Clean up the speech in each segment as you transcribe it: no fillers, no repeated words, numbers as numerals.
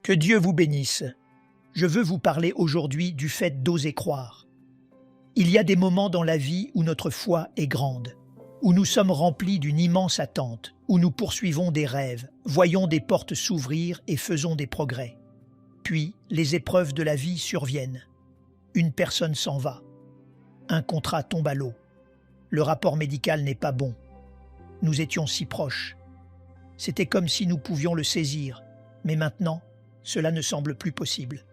Que Dieu vous bénisse. Je veux vous parler aujourd'hui du fait d'oser croire. Il y a des moments dans la vie où notre foi est grande, où nous sommes remplis d'une immense attente, où nous poursuivons des rêves, voyons des portes s'ouvrir et faisons des progrès. Puis, les épreuves de la vie surviennent. Une personne s'en va. Un contrat tombe à l'eau. Le rapport médical n'est pas bon. Nous étions si proches. C'était comme si nous pouvions le saisir, mais maintenant, cela ne semble plus possible.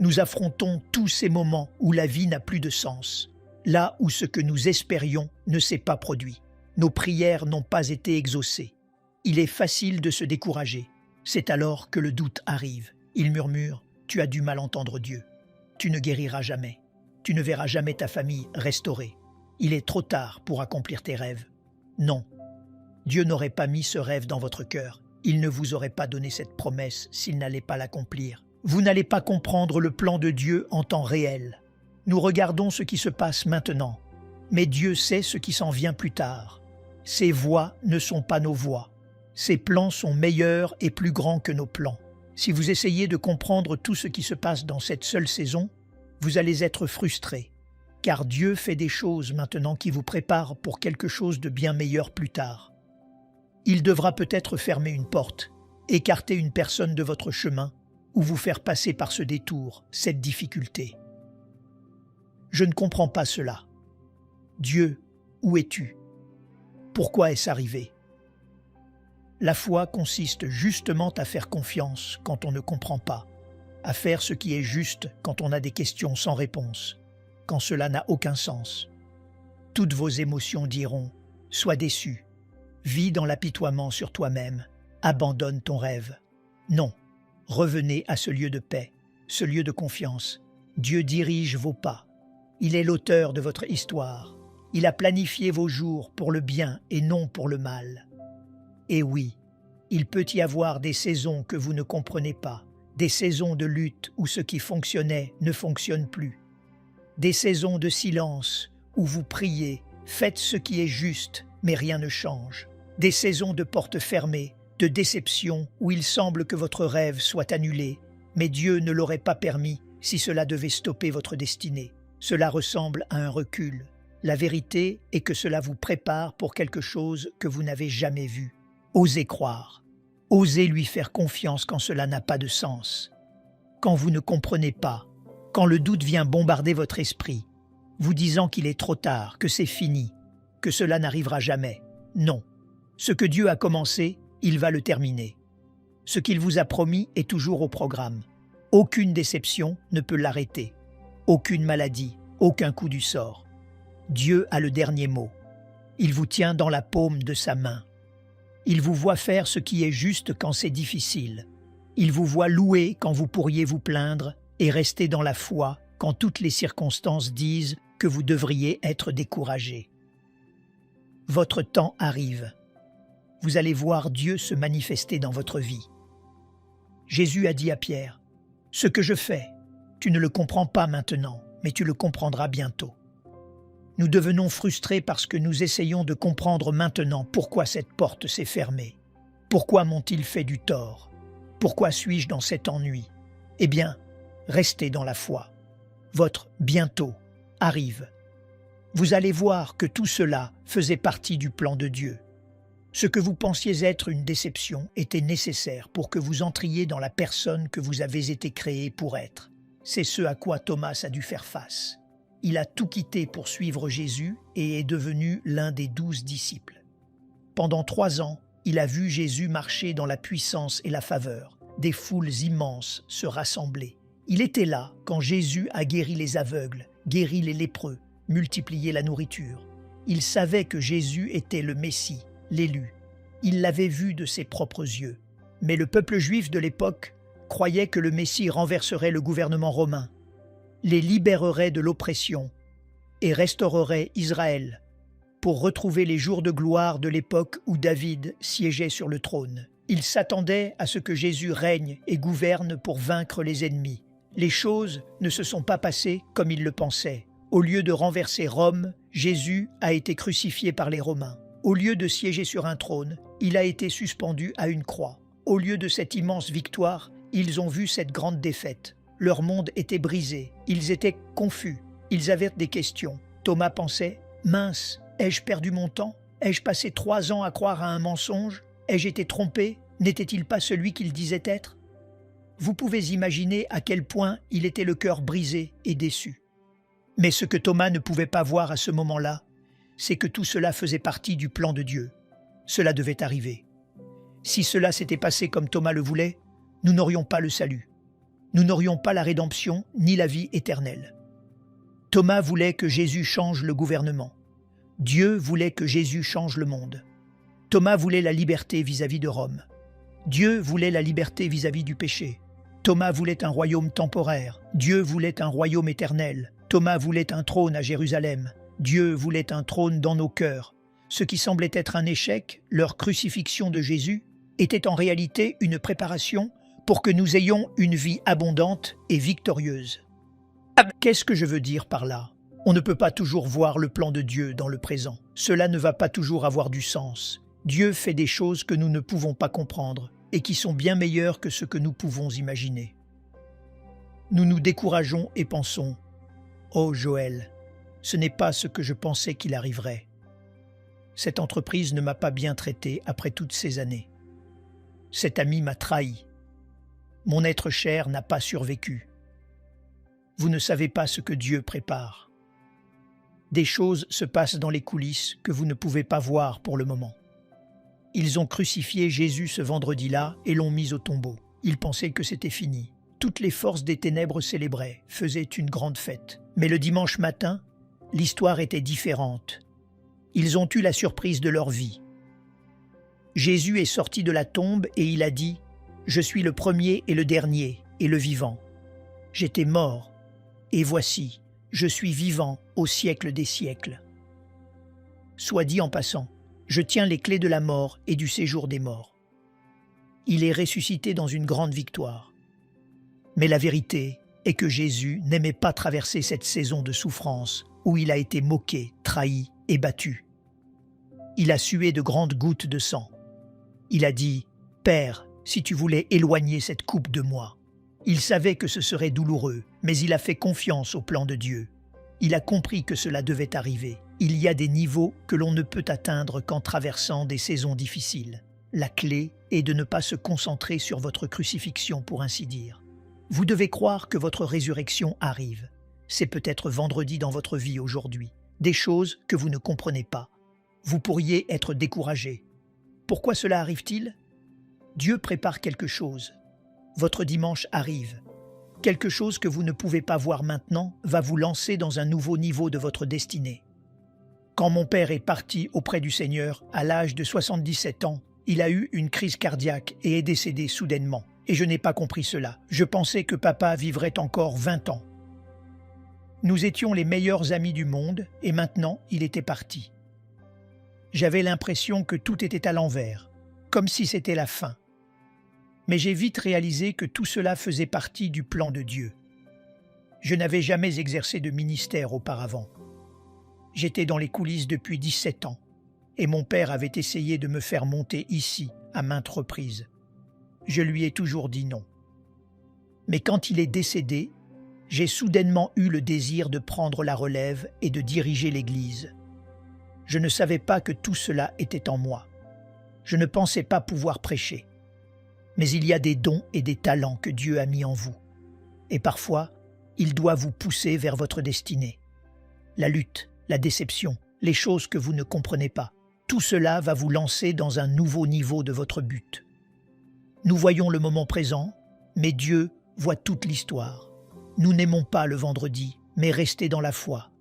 Nous affrontons tous ces moments où la vie n'a plus de sens, là où ce que nous espérions ne s'est pas produit. Nos prières n'ont pas été exaucées. Il est facile de se décourager. C'est alors que le doute arrive. Il murmure « Tu as du mal entendre Dieu. Tu ne guériras jamais. Tu ne verras jamais ta famille restaurée. Il est trop tard pour accomplir tes rêves. » Non, Dieu n'aurait pas mis ce rêve dans votre cœur. Il ne vous aurait pas donné cette promesse s'il n'allait pas l'accomplir. Vous n'allez pas comprendre le plan de Dieu en temps réel. Nous regardons ce qui se passe maintenant, mais Dieu sait ce qui s'en vient plus tard. Ses voies ne sont pas nos voies. Ses plans sont meilleurs et plus grands que nos plans. Si vous essayez de comprendre tout ce qui se passe dans cette seule saison, vous allez être frustré, car Dieu fait des choses maintenant qui vous préparent pour quelque chose de bien meilleur plus tard. Il devra peut-être fermer une porte, écarter une personne de votre chemin, ou vous faire passer par ce détour, cette difficulté. Je ne comprends pas cela. Dieu, où es-tu? Pourquoi est-ce arrivé? La foi consiste justement à faire confiance quand on ne comprend pas, à faire ce qui est juste quand on a des questions sans réponse, quand cela n'a aucun sens. Toutes vos émotions diront « Sois déçu, vis dans l'apitoiement sur toi-même, abandonne ton rêve. » Non, revenez à ce lieu de paix, ce lieu de confiance. Dieu dirige vos pas. Il est l'auteur de votre histoire. Il a planifié vos jours pour le bien et non pour le mal. Et oui, il peut y avoir des saisons que vous ne comprenez pas, des saisons de lutte où ce qui fonctionnait ne fonctionne plus, des saisons de silence où vous priez, faites ce qui est juste, mais rien ne change, des saisons de portes fermées, de déception où il semble que votre rêve soit annulé, mais Dieu ne l'aurait pas permis si cela devait stopper votre destinée. Cela ressemble à un recul. La vérité est que cela vous prépare pour quelque chose que vous n'avez jamais vu. Osez croire. Osez lui faire confiance quand cela n'a pas de sens. Quand vous ne comprenez pas, quand le doute vient bombarder votre esprit, vous disant qu'il est trop tard, que c'est fini, que cela n'arrivera jamais. Non. Ce que Dieu a commencé, il va le terminer. Ce qu'il vous a promis est toujours au programme. Aucune déception ne peut l'arrêter. Aucune maladie, aucun coup du sort. Dieu a le dernier mot. Il vous tient dans la paume de sa main. Il vous voit faire ce qui est juste quand c'est difficile. Il vous voit louer quand vous pourriez vous plaindre et rester dans la foi quand toutes les circonstances disent que vous devriez être découragé. Votre temps arrive. Vous allez voir Dieu se manifester dans votre vie. Jésus a dit à Pierre, « Ce que je fais, tu ne le comprends pas maintenant, mais tu le comprendras bientôt. » Nous devenons frustrés parce que nous essayons de comprendre maintenant pourquoi cette porte s'est fermée. Pourquoi m'ont-ils fait du tort? Pourquoi suis-je dans cet ennui? Eh bien, restez dans la foi. Votre « bientôt » arrive. Vous allez voir que tout cela faisait partie du plan de Dieu. Ce que vous pensiez être une déception était nécessaire pour que vous entriez dans la personne que vous avez été créé pour être. C'est ce à quoi Thomas a dû faire face. Il a tout quitté pour suivre Jésus et est devenu l'un des 12 disciples. Pendant 3 ans, il a vu Jésus marcher dans la puissance et la faveur, des foules immenses se rassembler. Il était là quand Jésus a guéri les aveugles, guéri les lépreux, multiplié la nourriture. Il savait que Jésus était le Messie, l'élu. Il l'avait vu de ses propres yeux. Mais le peuple juif de l'époque croyait que le Messie renverserait le gouvernement romain, les libérerait de l'oppression et restaurerait Israël pour retrouver les jours de gloire de l'époque où David siégeait sur le trône. Il s'attendait à ce que Jésus règne et gouverne pour vaincre les ennemis. Les choses ne se sont pas passées comme il le pensait. Au lieu de renverser Rome, Jésus a été crucifié par les Romains. Au lieu de siéger sur un trône, il a été suspendu à une croix. Au lieu de cette immense victoire, Ils ont vu cette grande défaite. Leur monde était brisé. Ils étaient confus. Ils avaient des questions. Thomas pensait « Mince, ai-je perdu mon temps? Ai-je passé 3 ans à croire à un mensonge? Ai-je été trompé? N'était-il pas celui qu'il disait être ?» Vous pouvez imaginer à quel point il était le cœur brisé et déçu. Mais ce que Thomas ne pouvait pas voir à ce moment-là, c'est que tout cela faisait partie du plan de Dieu. Cela devait arriver. Si cela s'était passé comme Thomas le voulait, nous n'aurions pas le salut. Nous n'aurions pas la rédemption ni la vie éternelle. Thomas voulait que Jésus change le gouvernement. Dieu voulait que Jésus change le monde. Thomas voulait la liberté vis-à-vis de Rome. Dieu voulait la liberté vis-à-vis du péché. Thomas voulait un royaume temporaire. Dieu voulait un royaume éternel. Thomas voulait un trône à Jérusalem. Dieu voulait un trône dans nos cœurs. Ce qui semblait être un échec, leur crucifixion de Jésus, était en réalité une préparation pour que nous ayons une vie abondante et victorieuse. Qu'est-ce que je veux dire par là? On ne peut pas toujours voir le plan de Dieu dans le présent. Cela ne va pas toujours avoir du sens. Dieu fait des choses que nous ne pouvons pas comprendre et qui sont bien meilleures que ce que nous pouvons imaginer. Nous nous décourageons et pensons « Oh Joël, ce n'est pas ce que je pensais qu'il arriverait. Cette entreprise ne m'a pas bien traité après toutes ces années. Cet ami m'a trahi. Mon être cher n'a pas survécu. Vous ne savez pas ce que Dieu prépare. Des choses se passent dans les coulisses que vous ne pouvez pas voir pour le moment. Ils ont crucifié Jésus ce vendredi-là et l'ont mis au tombeau. Ils pensaient que c'était fini. Toutes les forces des ténèbres célébraient, faisaient une grande fête. Mais le dimanche matin, l'histoire était différente. Ils ont eu la surprise de leur vie. Jésus est sorti de la tombe et il a dit « Je suis le premier et le dernier et le vivant. J'étais mort, et voici, je suis vivant au siècle des siècles. » Soit dit en passant, je tiens les clés de la mort et du séjour des morts. Il est ressuscité dans une grande victoire. Mais la vérité est que Jésus n'aimait pas traverser cette saison de souffrance où il a été moqué, trahi et battu. Il a sué de grandes gouttes de sang. Il a dit « Père, si tu voulais éloigner cette coupe de moi. » Il savait que ce serait douloureux, mais il a fait confiance au plan de Dieu. Il a compris que cela devait arriver. Il y a des niveaux que l'on ne peut atteindre qu'en traversant des saisons difficiles. La clé est de ne pas se concentrer sur votre crucifixion, pour ainsi dire. Vous devez croire que votre résurrection arrive. C'est peut-être vendredi dans votre vie aujourd'hui. Des choses que vous ne comprenez pas. Vous pourriez être découragé. Pourquoi cela arrive-t-il? Dieu prépare quelque chose. Votre dimanche arrive. Quelque chose que vous ne pouvez pas voir maintenant va vous lancer dans un nouveau niveau de votre destinée. Quand mon père est parti auprès du Seigneur, à l'âge de 77 ans, il a eu une crise cardiaque et est décédé soudainement. Et je n'ai pas compris cela. Je pensais que papa vivrait encore 20 ans. Nous étions les meilleurs amis du monde et maintenant il était parti. J'avais l'impression que tout était à l'envers, comme si c'était la fin. Mais j'ai vite réalisé que tout cela faisait partie du plan de Dieu. Je n'avais jamais exercé de ministère auparavant. J'étais dans les coulisses depuis 17 ans et mon père avait essayé de me faire monter ici à maintes reprises. Je lui ai toujours dit non. Mais quand il est décédé, j'ai soudainement eu le désir de prendre la relève et de diriger l'Église. Je ne savais pas que tout cela était en moi. Je ne pensais pas pouvoir prêcher. Mais il y a des dons et des talents que Dieu a mis en vous. Et parfois, il doit vous pousser vers votre destinée. La lutte, la déception, les choses que vous ne comprenez pas, tout cela va vous lancer dans un nouveau niveau de votre but. Nous voyons le moment présent, mais Dieu voit toute l'histoire. Nous n'aimons pas le vendredi, mais restez dans la foi.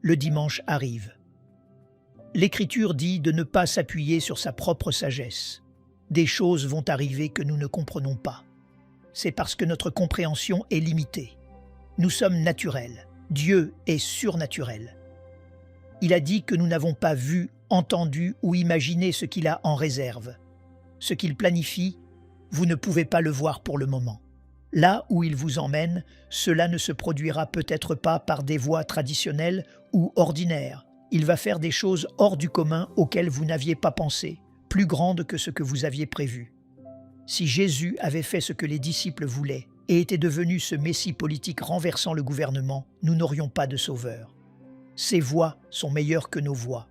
Le dimanche arrive. L'Écriture dit de ne pas s'appuyer sur sa propre sagesse. Des choses vont arriver que nous ne comprenons pas. C'est parce que notre compréhension est limitée. Nous sommes naturels. Dieu est surnaturel. Il a dit que nous n'avons pas vu, entendu ou imaginé ce qu'il a en réserve. Ce qu'il planifie, vous ne pouvez pas le voir pour le moment. Là où il vous emmène, cela ne se produira peut-être pas par des voies traditionnelles ou ordinaires. Il va faire des choses hors du commun auxquelles vous n'aviez pas pensé, plus grandes que ce que vous aviez prévu. Si Jésus avait fait ce que les disciples voulaient et était devenu ce messie politique renversant le gouvernement, nous n'aurions pas de sauveur. Ses voies sont meilleures que nos voies.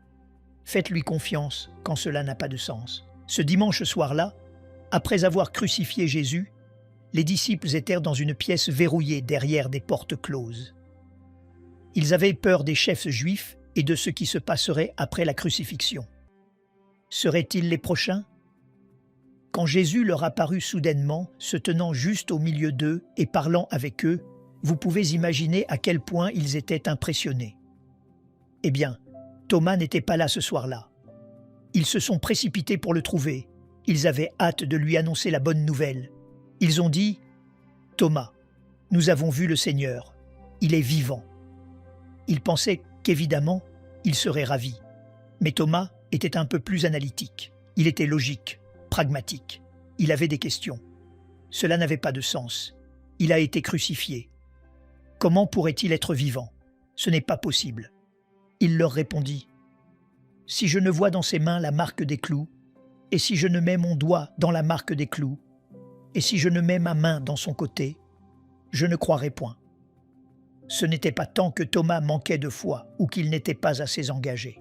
Faites-lui confiance quand cela n'a pas de sens. Ce dimanche soir-là, après avoir crucifié Jésus, les disciples étaient dans une pièce verrouillée derrière des portes closes. Ils avaient peur des chefs juifs et de ce qui se passerait après la crucifixion. Seraient-ils les prochains? Quand Jésus leur apparut soudainement, se tenant juste au milieu d'eux et parlant avec eux, vous pouvez imaginer à quel point ils étaient impressionnés. Eh bien, Thomas n'était pas là ce soir-là. Ils se sont précipités pour le trouver. Ils avaient hâte de lui annoncer la bonne nouvelle. Ils ont dit « Thomas, nous avons vu le Seigneur. Il est vivant. » Ils pensaient qu'évidemment, il serait ravi. Mais Thomas était un peu plus analytique. Il était logique, pragmatique. Il avait des questions. Cela n'avait pas de sens. Il a été crucifié. Comment pourrait-il être vivant? Ce n'est pas possible. Il leur répondit « Si je ne vois dans ses mains la marque des clous, et si je ne mets mon doigt dans la marque des clous, et si je ne mets ma main dans son côté, je ne croirai point. » Ce n'était pas tant que Thomas manquait de foi ou qu'il n'était pas assez engagé.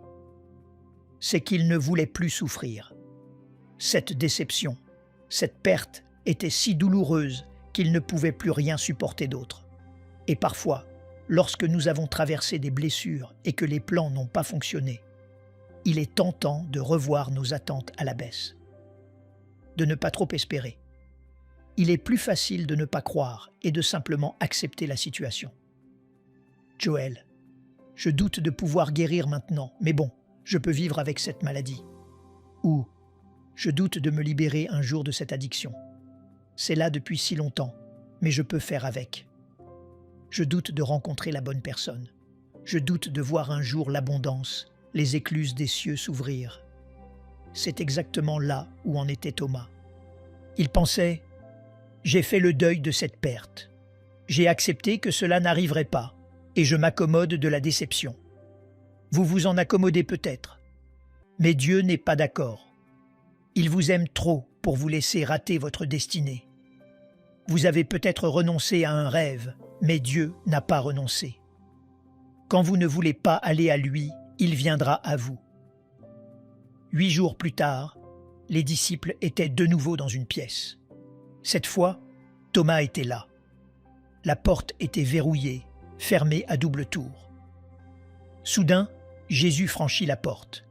C'est qu'il ne voulait plus souffrir. Cette déception, cette perte était si douloureuse qu'il ne pouvait plus rien supporter d'autre. Et parfois, lorsque nous avons traversé des blessures et que les plans n'ont pas fonctionné, il est tentant de revoir nos attentes à la baisse, de ne pas trop espérer. Il est plus facile de ne pas croire et de simplement accepter la situation. Joël, je doute de pouvoir guérir maintenant, mais bon, je peux vivre avec cette maladie. Ou, je doute de me libérer un jour de cette addiction. C'est là depuis si longtemps, mais je peux faire avec. Je doute de rencontrer la bonne personne. Je doute de voir un jour l'abondance, les écluses des cieux s'ouvrir. C'est exactement là où en était Thomas. Il pensait « J'ai fait le deuil de cette perte. J'ai accepté que cela n'arriverait pas. Et je m'accommode de la déception. » Vous vous en accommodez peut-être. Mais Dieu n'est pas d'accord. Il vous aime trop pour vous laisser rater votre destinée. Vous avez peut-être renoncé à un rêve, mais Dieu n'a pas renoncé. Quand vous ne voulez pas aller à lui, il viendra à vous. 8 jours plus tard, les disciples étaient de nouveau dans une pièce. Cette fois, Thomas était là. La porte était verrouillée, fermée à double tour. Soudain, Jésus franchit la porte.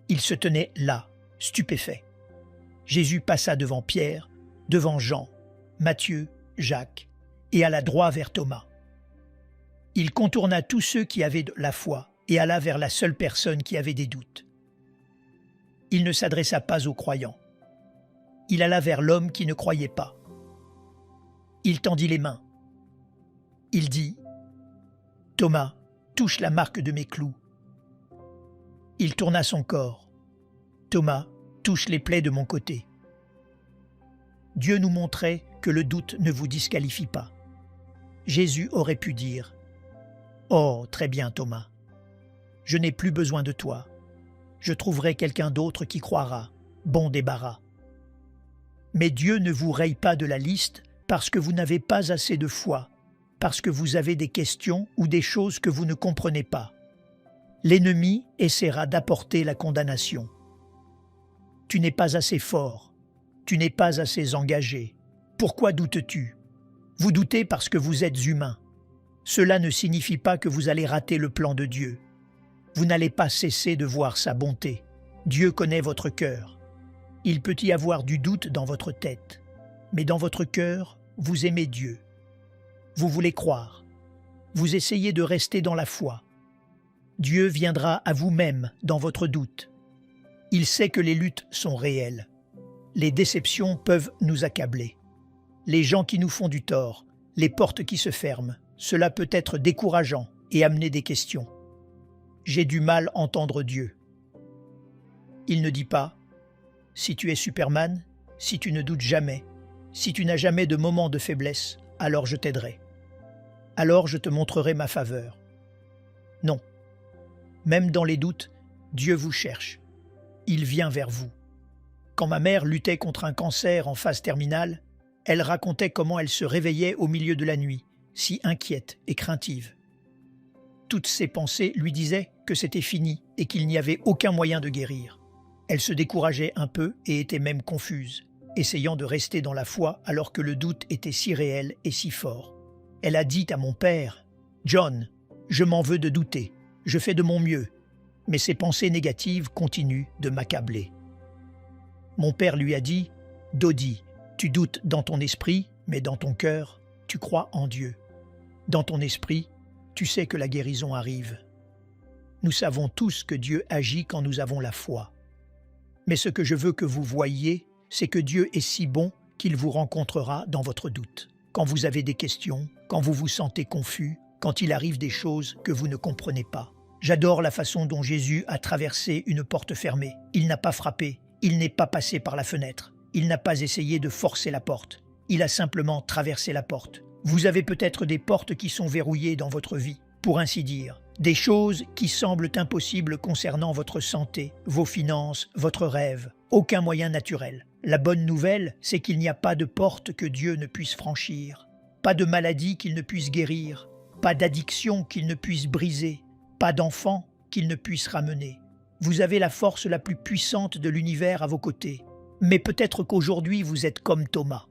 Il se tenait là, stupéfait. Jésus passa devant Pierre, devant Jean, Matthieu, Jacques, et alla droit vers Thomas. Il contourna tous ceux qui avaient de la foi et alla vers la seule personne qui avait des doutes. Il ne s'adressa pas aux croyants. Il alla vers l'homme qui ne croyait pas. Il tendit les mains. Il dit « Thomas, touche la marque de mes clous. » Il tourna son corps. « Thomas, touche les plaies de mon côté. » Dieu nous montrait que le doute ne vous disqualifie pas. Jésus aurait pu dire « Oh, très bien Thomas, je n'ai plus besoin de toi. Je trouverai quelqu'un d'autre qui croira. Bon débarras. » Mais Dieu ne vous raye pas de la liste parce que vous n'avez pas assez de foi, parce que vous avez des questions ou des choses que vous ne comprenez pas. L'ennemi essaiera d'apporter la condamnation. Tu n'es pas assez fort, tu n'es pas assez engagé. Pourquoi doutes-tu? Vous doutez parce que vous êtes humain. Cela ne signifie pas que vous allez rater le plan de Dieu. Vous n'allez pas cesser de voir sa bonté. Dieu connaît votre cœur. Il peut y avoir du doute dans votre tête, mais dans votre cœur, vous aimez Dieu. Vous voulez croire. Vous essayez de rester dans la foi. Dieu viendra à vous-même dans votre doute. Il sait que les luttes sont réelles. Les déceptions peuvent nous accabler. Les gens qui nous font du tort, les portes qui se ferment, cela peut être décourageant et amener des questions. J'ai du mal à entendre Dieu. Il ne dit pas « Si tu es Superman, si tu ne doutes jamais, si tu n'as jamais de moment de faiblesse, alors je t'aiderai. Alors je te montrerai ma faveur. » Non. Même dans les doutes, Dieu vous cherche. Il vient vers vous. Quand ma mère luttait contre un cancer en phase terminale, elle racontait comment elle se réveillait au milieu de la nuit, si inquiète et craintive. Toutes ses pensées lui disaient que c'était fini et qu'il n'y avait aucun moyen de guérir. Elle se décourageait un peu et était même confuse, essayant de rester dans la foi alors que le doute était si réel et si fort. Elle a dit à mon père, « John, je m'en veux de douter, je fais de mon mieux, mais ces pensées négatives continuent de m'accabler. » Mon père lui a dit, « Dodi, tu doutes dans ton esprit, mais dans ton cœur, tu crois en Dieu. Dans ton esprit, tu sais que la guérison arrive. Nous savons tous que Dieu agit quand nous avons la foi. Mais ce que je veux que vous voyiez, c'est que Dieu est si bon qu'il vous rencontrera dans votre doute. Quand vous avez des questions, quand vous vous sentez confus, quand il arrive des choses que vous ne comprenez pas. J'adore la façon dont Jésus a traversé une porte fermée. Il n'a pas frappé, il n'est pas passé par la fenêtre, il n'a pas essayé de forcer la porte. Il a simplement traversé la porte. Vous avez peut-être des portes qui sont verrouillées dans votre vie, pour ainsi dire. Des choses qui semblent impossibles concernant votre santé, vos finances, votre rêve. Aucun moyen naturel. La bonne nouvelle, c'est qu'il n'y a pas de porte que Dieu ne puisse franchir. Pas de maladie qu'il ne puisse guérir. Pas d'addiction qu'il ne puisse briser. Pas d'enfant qu'il ne puisse ramener. Vous avez la force la plus puissante de l'univers à vos côtés. Mais peut-être qu'aujourd'hui vous êtes comme Thomas.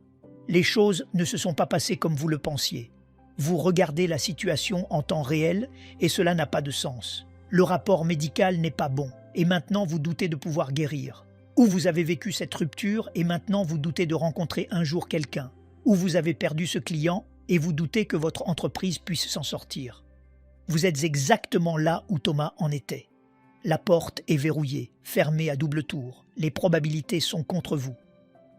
Les choses ne se sont pas passées comme vous le pensiez. Vous regardez la situation en temps réel et cela n'a pas de sens. Le rapport médical n'est pas bon et maintenant vous doutez de pouvoir guérir. Ou vous avez vécu cette rupture et maintenant vous doutez de rencontrer un jour quelqu'un. Ou vous avez perdu ce client et vous doutez que votre entreprise puisse s'en sortir. Vous êtes exactement là où Thomas en était. La porte est verrouillée, fermée à double tour. Les probabilités sont contre vous.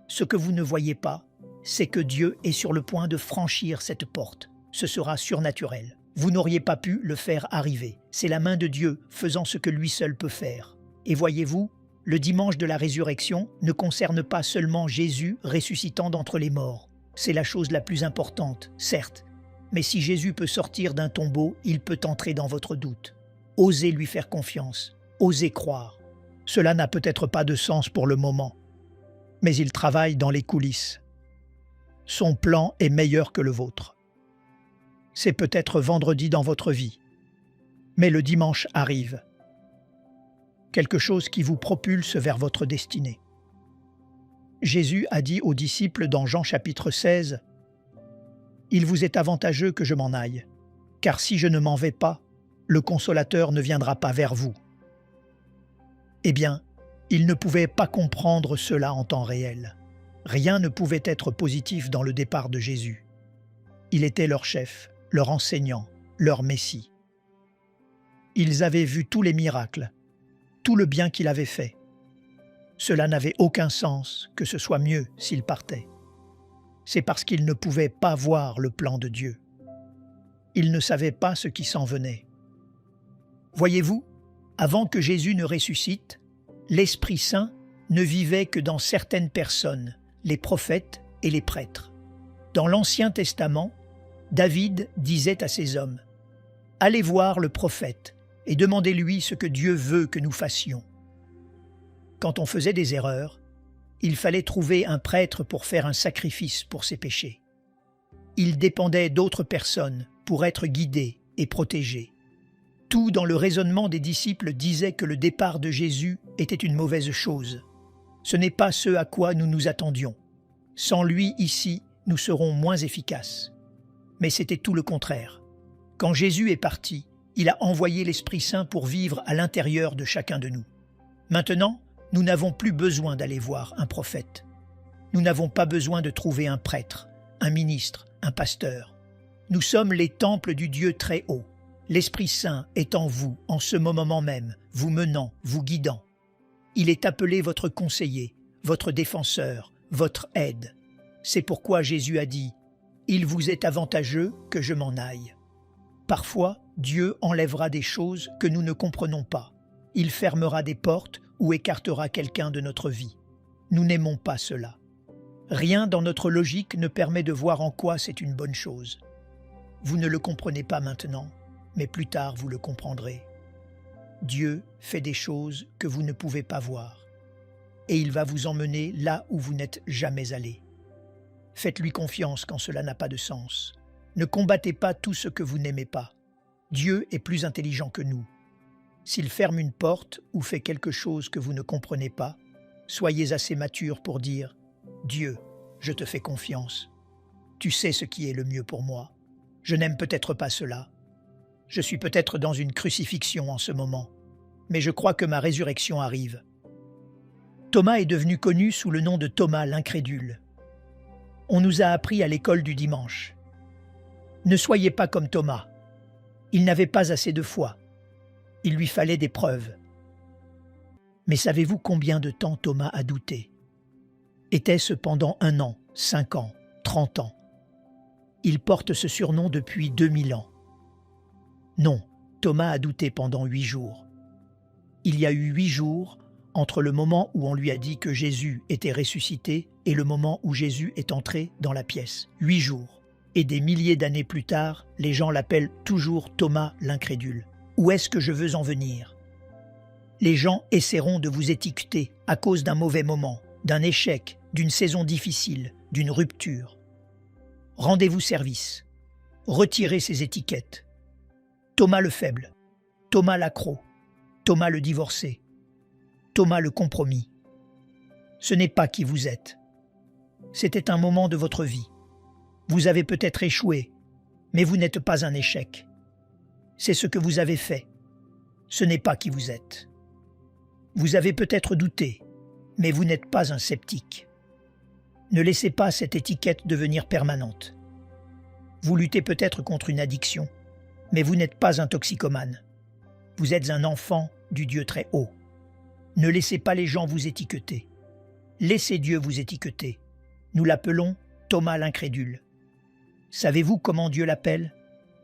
Ce que vous ne voyez pas, c'est que Dieu est sur le point de franchir cette porte. Ce sera surnaturel. Vous n'auriez pas pu le faire arriver. C'est la main de Dieu faisant ce que lui seul peut faire. Et voyez-vous, le dimanche de la résurrection ne concerne pas seulement Jésus ressuscitant d'entre les morts. C'est la chose la plus importante, certes. Mais si Jésus peut sortir d'un tombeau, il peut entrer dans votre doute. Osez lui faire confiance. Osez croire. Cela n'a peut-être pas de sens pour le moment. Mais il travaille dans les coulisses. Son plan est meilleur que le vôtre. C'est peut-être vendredi dans votre vie, mais le dimanche arrive. Quelque chose qui vous propulse vers votre destinée. Jésus a dit aux disciples dans Jean chapitre 16, « Il vous est avantageux que je m'en aille, car si je ne m'en vais pas, le Consolateur ne viendra pas vers vous. » Eh bien, ils ne pouvaient pas comprendre cela en temps réel. Rien ne pouvait être positif dans le départ de Jésus. Il était leur chef, leur enseignant, leur Messie. Ils avaient vu tous les miracles, tout le bien qu'il avait fait. Cela n'avait aucun sens que ce soit mieux s'il partait. C'est parce qu'ils ne pouvaient pas voir le plan de Dieu. Ils ne savaient pas ce qui s'en venait. Voyez-vous, avant que Jésus ne ressuscite, l'Esprit Saint ne vivait que dans certaines personnes, les prophètes et les prêtres. Dans l'Ancien Testament, David disait à ses hommes, « Allez voir le prophète et demandez-lui ce que Dieu veut que nous fassions. » Quand on faisait des erreurs, il fallait trouver un prêtre pour faire un sacrifice pour ses péchés. Il dépendait d'autres personnes pour être guidé et protégé. Tout dans le raisonnement des disciples disait que le départ de Jésus était une mauvaise chose. Ce n'est pas ce à quoi nous nous attendions. Sans lui ici, nous serons moins efficaces. Mais c'était tout le contraire. Quand Jésus est parti, il a envoyé l'Esprit Saint pour vivre à l'intérieur de chacun de nous. Maintenant, nous n'avons plus besoin d'aller voir un prophète. Nous n'avons pas besoin de trouver un prêtre, un ministre, un pasteur. Nous sommes les temples du Dieu très haut. L'Esprit Saint est en vous, en ce moment même, vous menant, vous guidant. Il est appelé votre conseiller, votre défenseur, votre aide. C'est pourquoi Jésus a dit « Il vous est avantageux que je m'en aille ». Parfois, Dieu enlèvera des choses que nous ne comprenons pas. Il fermera des portes ou écartera quelqu'un de notre vie. Nous n'aimons pas cela. Rien dans notre logique ne permet de voir en quoi c'est une bonne chose. Vous ne le comprenez pas maintenant, mais plus tard vous le comprendrez. Dieu fait des choses que vous ne pouvez pas voir. et il va vous emmener là où vous n'êtes jamais allé. Faites-lui confiance quand cela n'a pas de sens. Ne combattez pas tout ce que vous n'aimez pas. Dieu est plus intelligent que nous. S'il ferme une porte ou fait quelque chose que vous ne comprenez pas, soyez assez mature pour dire « Dieu, je te fais confiance. Tu sais ce qui est le mieux pour moi. Je n'aime peut-être pas cela. Je suis peut-être dans une crucifixion en ce moment, mais je crois que ma résurrection arrive. » Thomas est devenu connu sous le nom de Thomas l'incrédule. On nous a appris à l'école du dimanche. Ne soyez pas comme Thomas. Il n'avait pas assez de foi. Il lui fallait des preuves. Mais savez-vous combien de temps Thomas a douté? Était-ce pendant 1 an, 5 ans, 30 ans? Il porte ce surnom depuis 2000 ans. Non, Thomas a douté pendant 8 jours. Il y a eu 8 jours entre le moment où on lui a dit que Jésus était ressuscité et le moment où Jésus est entré dans la pièce. 8 jours. Et des milliers d'années plus tard, les gens l'appellent toujours Thomas l'incrédule. Où est-ce que je veux en venir? Les gens essaieront de vous étiqueter à cause d'un mauvais moment, d'un échec, d'une saison difficile, d'une rupture. Rendez-vous service. Retirez ces étiquettes. Thomas le faible, Thomas l'accro, Thomas le divorcé, Thomas le compromis. Ce n'est pas qui vous êtes. C'était un moment de votre vie. Vous avez peut-être échoué, mais vous n'êtes pas un échec. C'est ce que vous avez fait. Ce n'est pas qui vous êtes. Vous avez peut-être douté, mais vous n'êtes pas un sceptique. Ne laissez pas cette étiquette devenir permanente. Vous luttez peut-être contre une addiction, mais vous n'êtes pas un toxicomane. Vous êtes un enfant du Dieu très haut. Ne laissez pas les gens vous étiqueter. Laissez Dieu vous étiqueter. Nous l'appelons Thomas l'incrédule. Savez-vous comment Dieu l'appelle?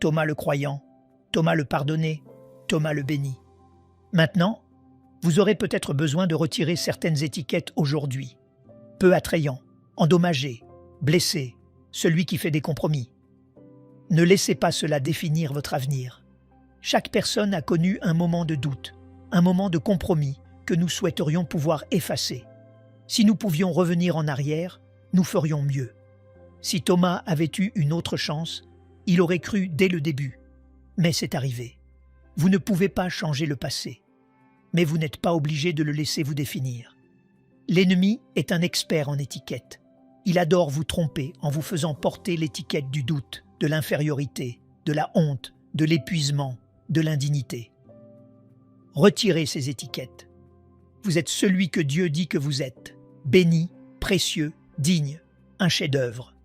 Thomas le croyant, Thomas le pardonné, Thomas le béni. Maintenant, vous aurez peut-être besoin de retirer certaines étiquettes aujourd'hui. Peu attrayant, endommagé, blessé, celui qui fait des compromis. Ne laissez pas cela définir votre avenir. Chaque personne a connu un moment de doute, un moment de compromis que nous souhaiterions pouvoir effacer. Si nous pouvions revenir en arrière, nous ferions mieux. Si Thomas avait eu une autre chance, il aurait cru dès le début. Mais c'est arrivé. Vous ne pouvez pas changer le passé. Mais vous n'êtes pas obligé de le laisser vous définir. L'ennemi est un expert en étiquettes. Il adore vous tromper en vous faisant porter l'étiquette du doute, de l'infériorité, de la honte, de l'épuisement, de l'indignité. Retirez ces étiquettes. Vous êtes celui que Dieu dit que vous êtes, béni, précieux, digne, un chef-d'œuvre.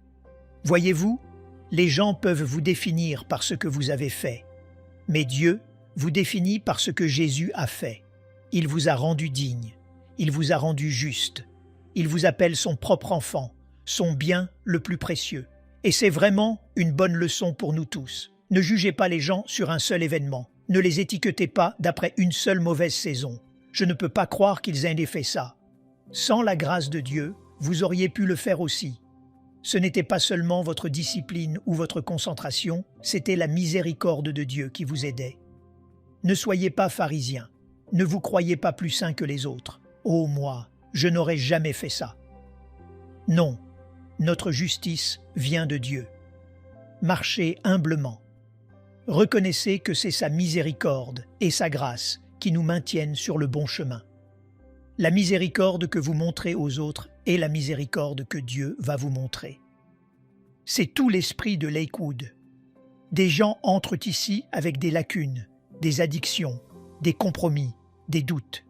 Voyez-vous, les gens peuvent vous définir par ce que vous avez fait, mais Dieu vous définit par ce que Jésus a fait. Il vous a rendu digne, il vous a rendu juste, il vous appelle son propre enfant, son bien le plus précieux. Et c'est vraiment une bonne leçon pour nous tous. Ne jugez pas les gens sur un seul événement, ne les étiquetez pas d'après une seule mauvaise saison. Je ne peux pas croire qu'ils aient fait ça. Sans la grâce de Dieu, vous auriez pu le faire aussi. Ce n'était pas seulement votre discipline ou votre concentration, c'était la miséricorde de Dieu qui vous aidait. Ne soyez pas pharisiens, ne vous croyez pas plus saints que les autres. Oh moi, je n'aurais jamais fait ça. Non, notre justice vient de Dieu. Marchez humblement. Reconnaissez que c'est sa miséricorde et sa grâce qui nous maintiennent sur le bon chemin. La miséricorde que vous montrez aux autres est la miséricorde que Dieu va vous montrer. C'est tout l'esprit de Lakewood. Des gens entrent ici avec des lacunes, des addictions, des compromis, des doutes.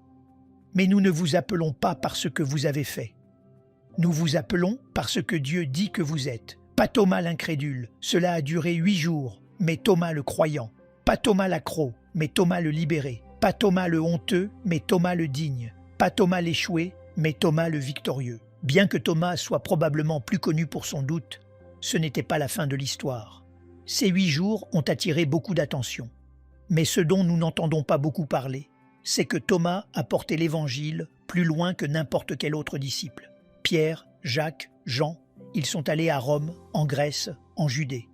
Mais nous ne vous appelons pas par ce que vous avez fait. Nous vous appelons par ce que Dieu dit que vous êtes. Pas Thomas l'incrédule, cela a duré 8 jours, mais Thomas le croyant. Pas Thomas l'accro, mais Thomas le libéré. Pas Thomas le honteux, mais Thomas le digne. Pas Thomas l'échoué, mais Thomas le victorieux. Bien que Thomas soit probablement plus connu pour son doute, ce n'était pas la fin de l'histoire. Ces 8 jours ont attiré beaucoup d'attention. Mais ce dont nous n'entendons pas beaucoup parler, c'est que Thomas a porté l'Évangile plus loin que n'importe quel autre disciple. Pierre, Jacques, Jean, ils sont allés à Rome, en Grèce, en Judée.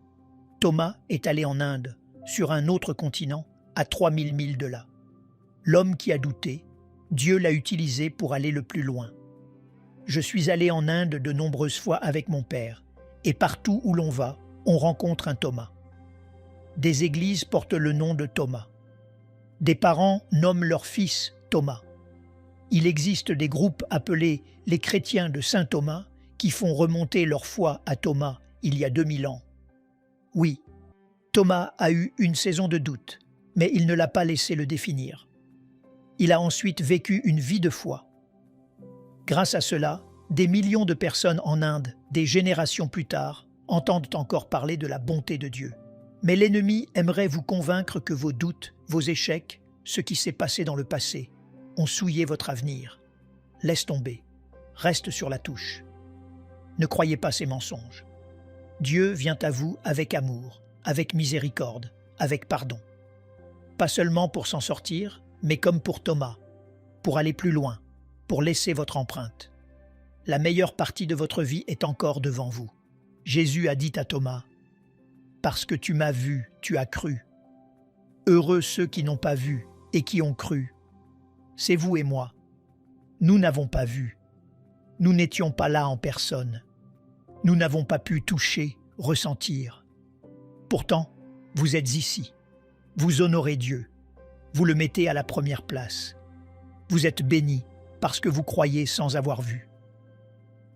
Thomas est allé en Inde, sur un autre continent, à 3000 milles de là. L'homme qui a douté, Dieu l'a utilisé pour aller le plus loin. Je suis allé en Inde de nombreuses fois avec mon père, et partout où l'on va, on rencontre un Thomas. Des églises portent le nom de Thomas. Des parents nomment leur fils Thomas. Il existe des groupes appelés les chrétiens de Saint Thomas qui font remonter leur foi à Thomas il y a 2000 ans. Oui, Thomas a eu une saison de doute, mais il ne l'a pas laissé le définir. Il a ensuite vécu une vie de foi. Grâce à cela, des millions de personnes en Inde, des générations plus tard, entendent encore parler de la bonté de Dieu. Mais l'ennemi aimerait vous convaincre que vos doutes, vos échecs, ce qui s'est passé dans le passé, ont souillé votre avenir. Laisse tomber. Reste sur la touche. Ne croyez pas ces mensonges. Dieu vient à vous avec amour, avec miséricorde, avec pardon. Pas seulement pour s'en sortir, mais comme pour Thomas, pour aller plus loin, pour laisser votre empreinte. La meilleure partie de votre vie est encore devant vous. Jésus a dit à Thomas, « Parce que tu m'as vu, tu as cru. Heureux ceux qui n'ont pas vu et qui ont cru. » C'est vous et moi. Nous n'avons pas vu. Nous n'étions pas là en personne. Nous n'avons pas pu toucher, ressentir. Pourtant, vous êtes ici. Vous honorez Dieu. Vous le mettez à la première place. Vous êtes bénis parce que vous croyez sans avoir vu.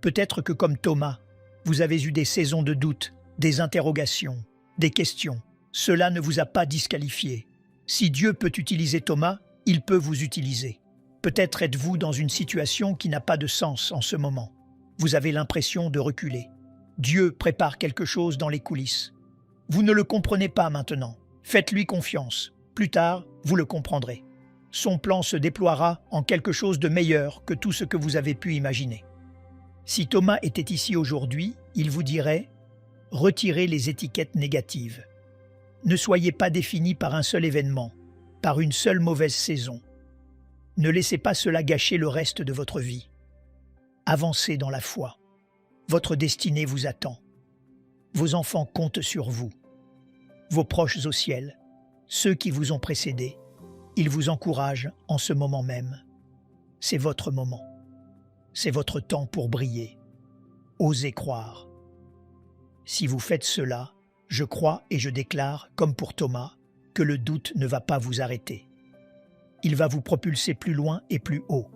Peut-être que comme Thomas, vous avez eu des saisons de doute, des interrogations, des questions. Cela ne vous a pas disqualifié. Si Dieu peut utiliser Thomas, il peut vous utiliser. Peut-être êtes-vous dans une situation qui n'a pas de sens en ce moment. Vous avez l'impression de reculer. Dieu prépare quelque chose dans les coulisses. Vous ne le comprenez pas maintenant. Faites-lui confiance. Plus tard, vous le comprendrez. Son plan se déploiera en quelque chose de meilleur que tout ce que vous avez pu imaginer. Si Thomas était ici aujourd'hui, il vous dirait « Retirez les étiquettes négatives. Ne soyez pas définis par un seul événement, par une seule mauvaise saison. Ne laissez pas cela gâcher le reste de votre vie. Avancez dans la foi. Votre destinée vous attend. Vos enfants comptent sur vous. Vos proches au ciel, ceux qui vous ont précédés, ils vous encouragent en ce moment même. C'est votre moment. C'est votre temps pour briller. Osez croire. Si vous faites cela, je crois et je déclare, comme pour Thomas, que le doute ne va pas vous arrêter. Il va vous propulser plus loin et plus haut.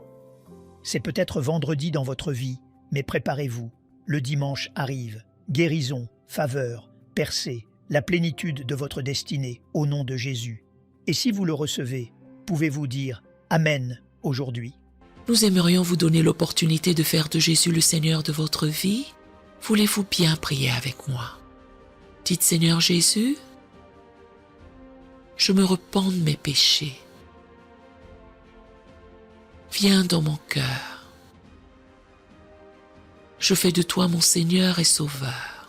C'est peut-être vendredi dans votre vie, mais préparez-vous. Le dimanche arrive. Guérison, faveur, percée, la plénitude de votre destinée au nom de Jésus. Et si vous le recevez, pouvez-vous dire « Amen » aujourd'hui? Nous aimerions vous donner l'opportunité de faire de Jésus le Seigneur de votre vie. Voulez-vous bien prier avec moi? Dites Seigneur Jésus, je me repens de mes péchés. Viens dans mon cœur. Je fais de toi mon Seigneur et Sauveur.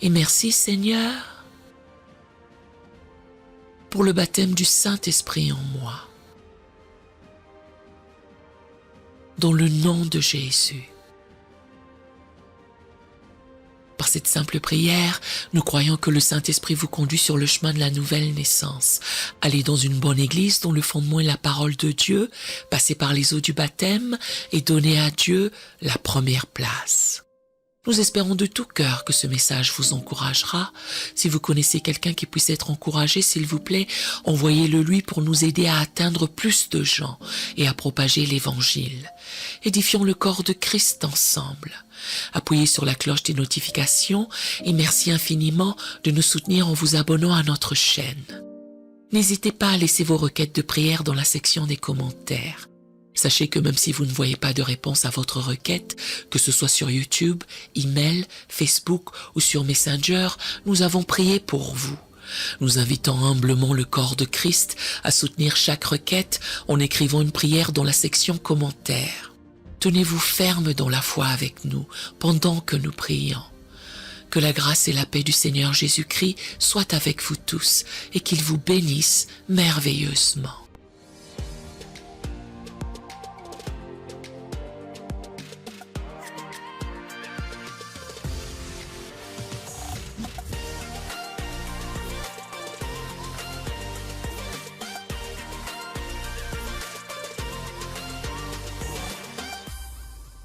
Et merci Seigneur pour le baptême du Saint-Esprit en moi. Dans le nom de Jésus. Par cette simple prière, nous croyons que le Saint-Esprit vous conduit sur le chemin de la nouvelle naissance. Allez dans une bonne église dont le fondement est la parole de Dieu, passez par les eaux du baptême et donnez à Dieu la première place. Nous espérons de tout cœur que ce message vous encouragera. Si vous connaissez quelqu'un qui puisse être encouragé, s'il vous plaît, envoyez-le lui pour nous aider à atteindre plus de gens et à propager l'Évangile. Édifions le corps de Christ ensemble. Appuyez sur la cloche des notifications et merci infiniment de nous soutenir en vous abonnant à notre chaîne. N'hésitez pas à laisser vos requêtes de prière dans la section des commentaires. Sachez que même si vous ne voyez pas de réponse à votre requête, que ce soit sur YouTube, email, Facebook ou sur Messenger, nous avons prié pour vous. Nous invitons humblement le corps de Christ à soutenir chaque requête en écrivant une prière dans la section commentaires. Tenez-vous ferme dans la foi avec nous pendant que nous prions. Que la grâce et la paix du Seigneur Jésus-Christ soient avec vous tous et qu'il vous bénisse merveilleusement.